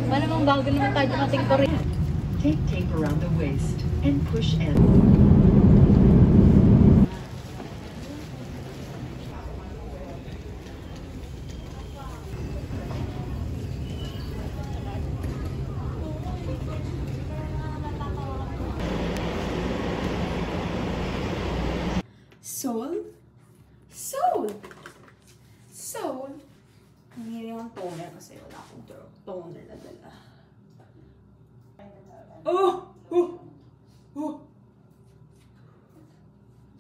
Malamang bago naman tayo dumating to rin. Take tape around the waist and push in. Seoul? Seoul! Seoul! Nangyari akong toner kasi wala akong toner na dala. Oh! Oh! Oh!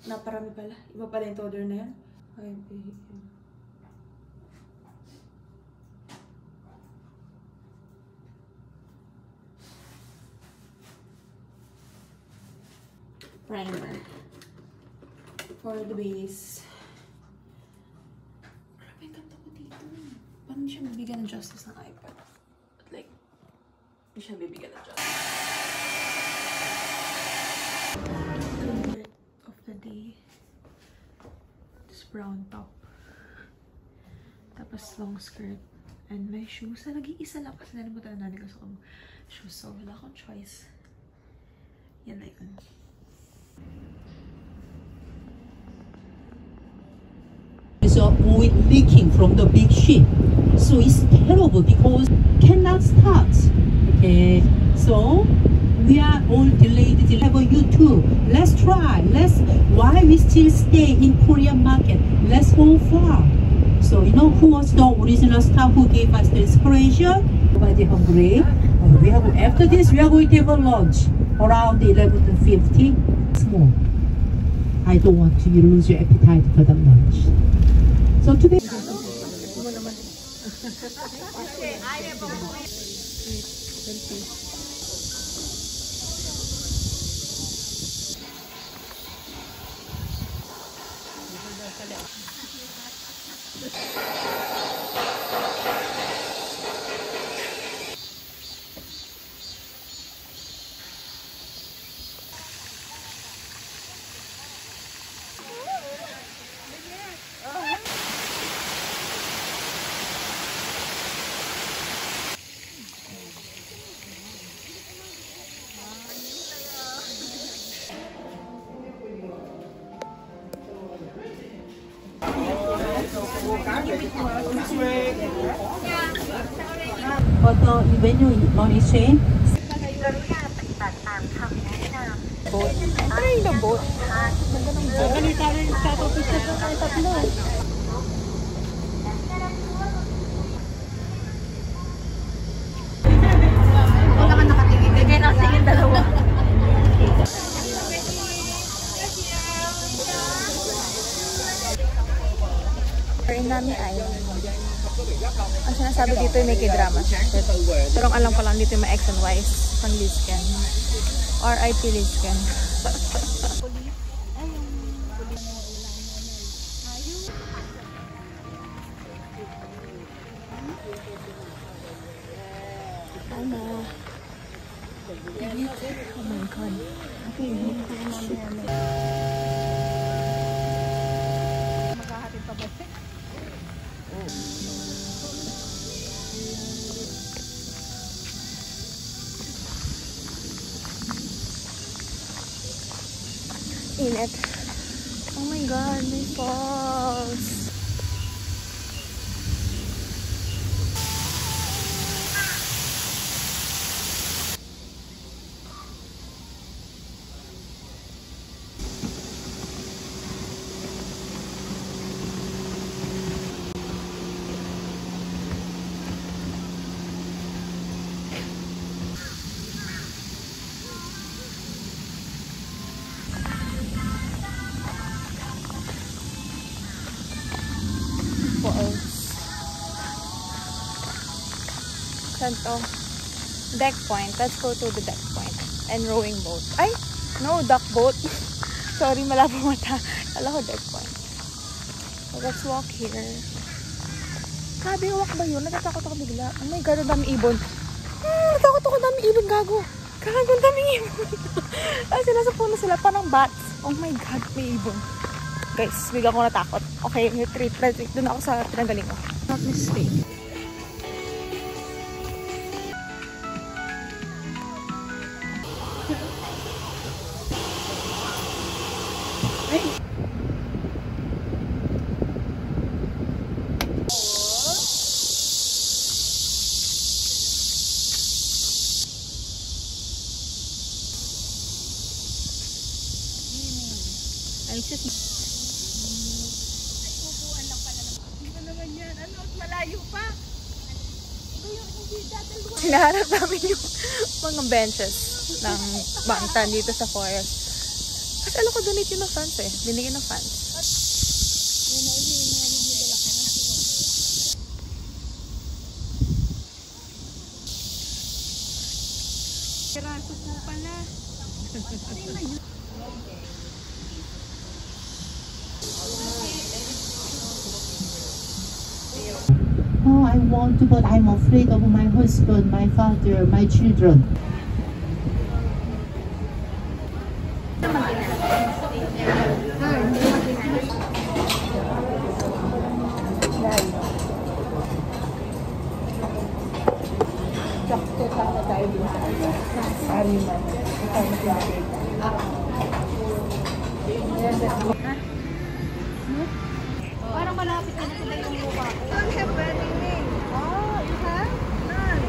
Naparami pala. Iba pala yung toner na yan. IBM. Primer. For the base. Grabe, ang ganda ko dito. Paano siya bibigyan ng justice ng iPad? But like, hindi siya bibigyan ng justice. Favorite of the day. This brown top. Tapos long skirt. And my shoes. Nag-iisa lang kasi nalimutan na natin gusto kong shoes. So, wala akong choice. Yan na yun. Oil leaking from the big ship, so it's terrible because cannot start. Okay, so we are all delayed. You too. Let's try. Why we still stay in Korean market? Let's go far. So you know who was the original staff who gave us the inspiration? Nobody hungry. After this we are going to have a lunch around 11:50. Small. I don't want to lose your appetite for the lunch. So today. But when you on exchange, Try the boat. Ganda ng boat. Ganito rin sa office na tayo tatlo. Wala ka nakatingin. Kaya nakatingin dalawa. Rin namin ay ang sinasabi dito ay may k-drama siya. Pero ang alam ko lang dito yung may X and Y pang Lizken. R.I.P. Lizken. Oh my God. Maghahatid pa ba? Init. Oh my God, may falls. Santo. Deck point. Let's go to the deck point. And rowing boat. Ay! No, duck boat. Sorry, malabo mata. Kala ko deck point. So, let's walk here. Grabe, walk ba yun? Natatakot ako bigla. Oh my God, ang dami ibon. Natakot ako, ang dami ibon, gago. Gago, ang dami ibon. Ay, nasa puno sila, parang bats. Oh my God, may ibon. Guys, bigla ko natakot. Okay, yung retreat. Doon ako sa pinagaling ko. Not mistake. Hinaharap namin yung mga benches ng mountain dito sa forest. Kasi alam ko donate yun ng fans eh. Binigyan ng fans. Kiraso po pala. Oh, I want to, but I'm afraid of my husband, my father, my children. Parang malapit na sila yung mukha ko. I don't have anything. Oh, you have? None.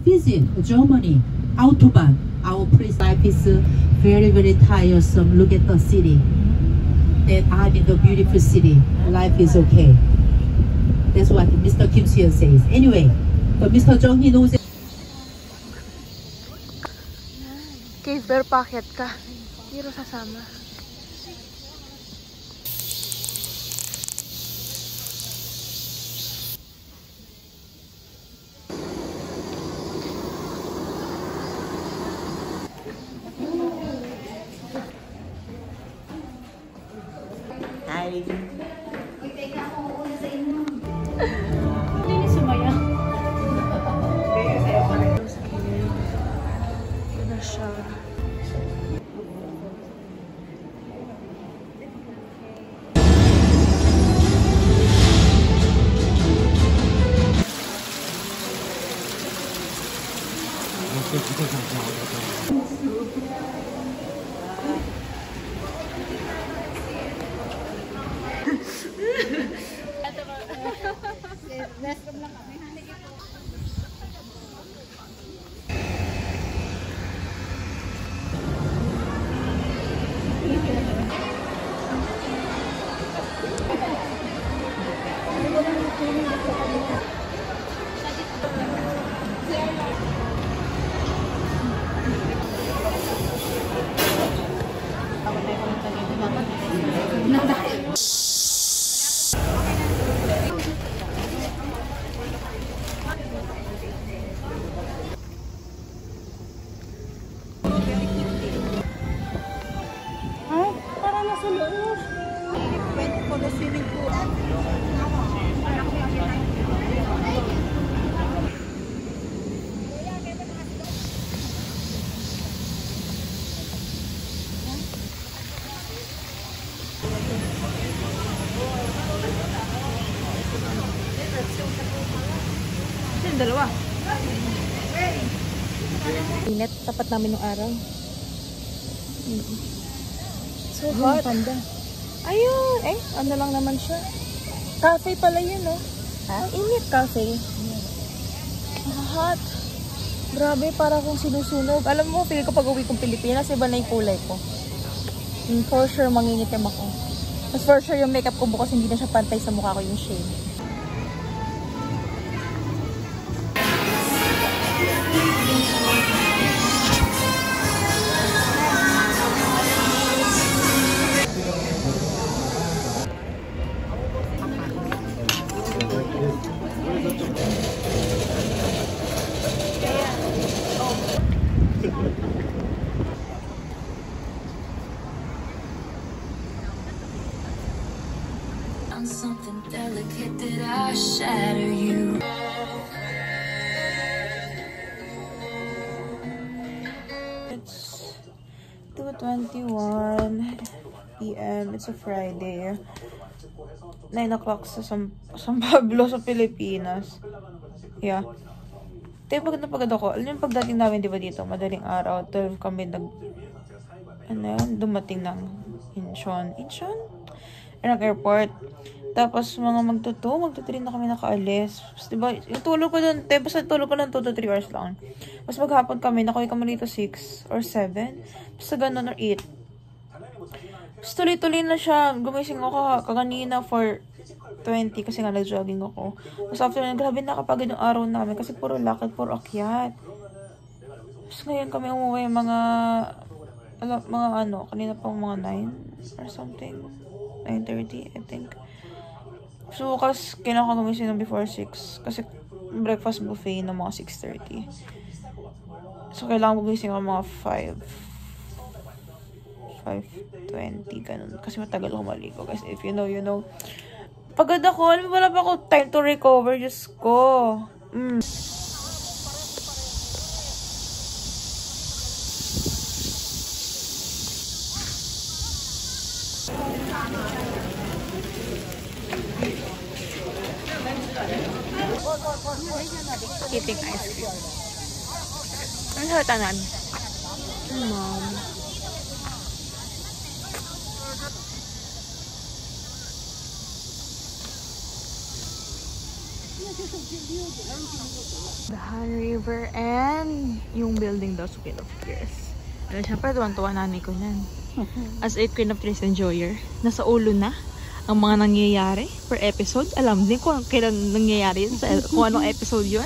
Visit Germany, Autobahn. Our place life is very, very tiresome. Look at the city. And I'm in the beautiful city. Life is okay. That's what Mr. Kim Soo-hyun says. Anyway, but Mr. Jung, he knows. Cave bear packet ka. Hiro sasama. Hindi sumaya. Ito na siya. Dalawa. Init, tapat namin yung araw. So hot. Panda. Ayun, ano lang naman siya. Cafe pala yun, no? Ha? Init cafe. Hot. Grabe, para kung sinusunog. Alam mo, pili ko pag uwi kong Pilipinas, iba na yung kulay ko. For sure, mangingitim ako. Mas for sure, yung makeup ko bukas hindi na siya pantay sa mukha ko yung shade. Delicate that I shatter you. It's 2:21 p.m. It's a Friday. 9 o'clock sa San Pablo sa Pilipinas. Yeah. Tayo pagod na pagod ako. Alam yung pagdating namin, di ba dito? Madaling araw. 12 kami dumating ng Incheon? Ng airport. Tapos, mga magto-3 na kami nakaalis. Tapos, diba, yung tulog ko dun, basta tulog ko lang 2 to 3 hours lang. Tapos, maghapon kami, nakawin kami dito 6 or 7. Basta ganun, or 8. Tapos, tuloy-tuloy na siya. Gumising ako kaganina for 20 kasi nga nag-jogging ako. Tapos, after na, grabe nakapagod yung araw namin kasi puro lakad, puro akyat. Tapos, ngayon kami umuwi kanina pang mga 9 or something. 9:30, I think. So, kasi kailangan ko gumising ng before 6. Kasi breakfast buffet ng mga 6:30. So, kailangan ko gumising ng mga 5:20, ganun. Kasi matagal ako maligo. Guys, if you know, you know. Pagod ako. Alam mo, wala pa ako time to recover. Diyos ko. Eating ice cream. Ano sa tanan? Mom. The Han River and yung building daw sa Queen of Tears. Ano, syempre tuwan-tuwa nanay ko yan. As a Queen of Tears enjoyer, nasa ulo na ang mga nangyayari per episode. Alam din kung kailan nangyayari yun, kung anong episode yun.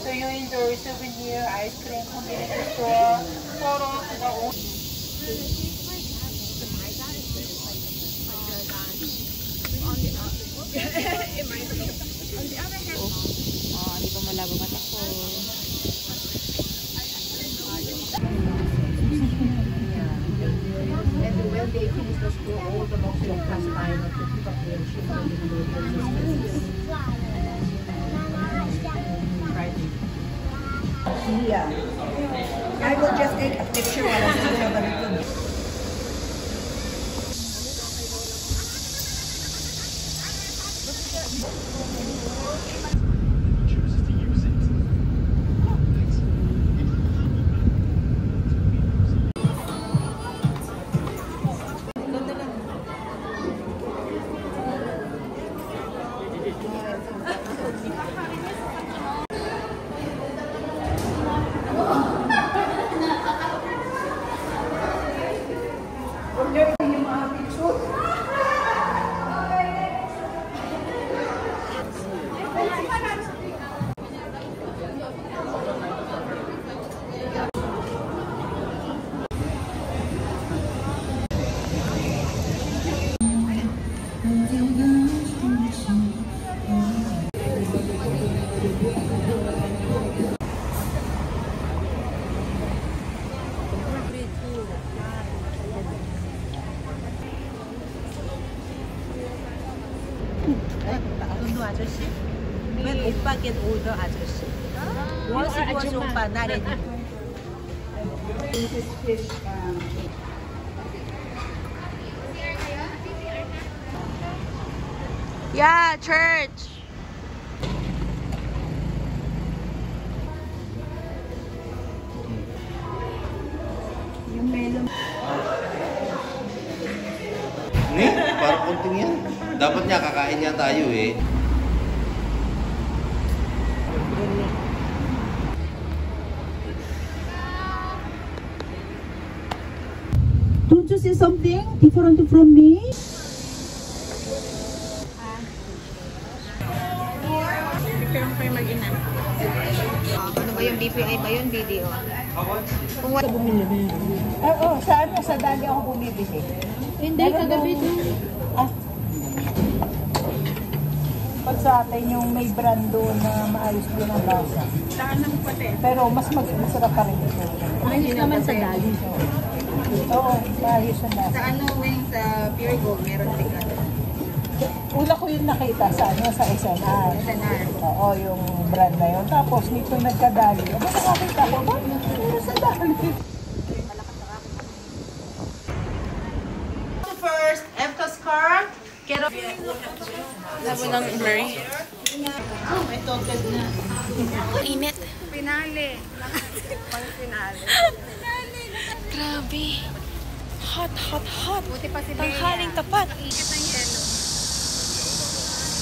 So you enjoy souvenir, ice cream, convenience store, photos, hindi pa malabo mata ko. And when they finish the school, all the monks will pass by to pick up their children in the Yeah. I will just take a picture while I'm still on the meeting. 아저씨? 맨 오빠께 올더 아저씨. Once it was 오빠, not anymore. Yeah, church. Parang kunting yan. Dapat niya, kakain niya tayo eh. Don't to say something different from me? Pero kayo mag-ina. Ano ba yung BPI ba yun? Video? Kung wala bumili na yun. Oo, sa ano? Sa dali ako bumibili. Hindi, kagabi doon. Pag sa atin yung may brand doon na maayos din ang lasa. Saan ang pati? Pero mas masarap pa rin ito. Ayos naman sa dali. Oo, maayos ang lasa. Sa ano, Weng, sa Pure Gold, meron din ka. Una ko yung nakita sa ano, sa SNR. SNR. Oo, yung brand na yun. Tapos nito nagkadali. Aba, nakakita ko ba? Pero sa dali. First, Efka's car. Get up. Labo ng blurry. Init. Finale. Pang-finale. Grabe. Hot, hot, hot. Buti pa si Bea. Tanghaling tapat. Init ng yelo.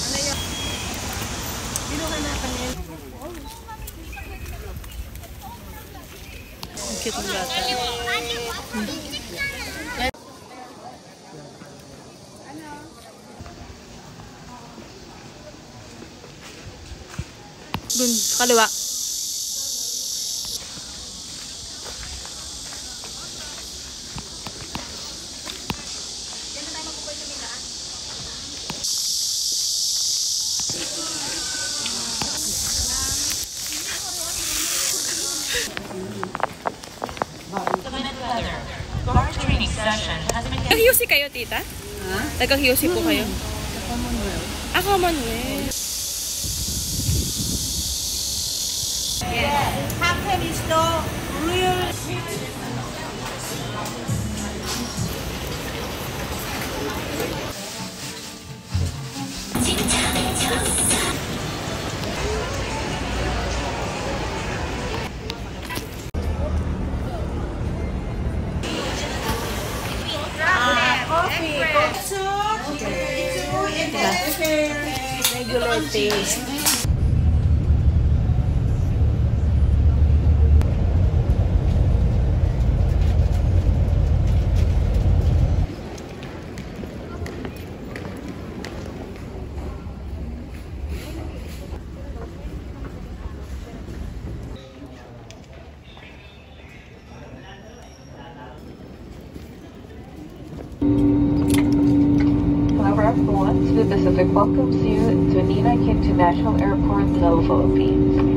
Ano yun? Binuhanapan yun. Ang cute ng bata. Dun, kaliwa. Nag-QC kayo, tita? Ha? Nag-QC po kayo? Commonwealth. Ah, Commonwealth. Cocktail is the real. Coffee, regular taste. Aircraft 1 to the Pacific welcomes you to Nina International Airport, Little Philippines.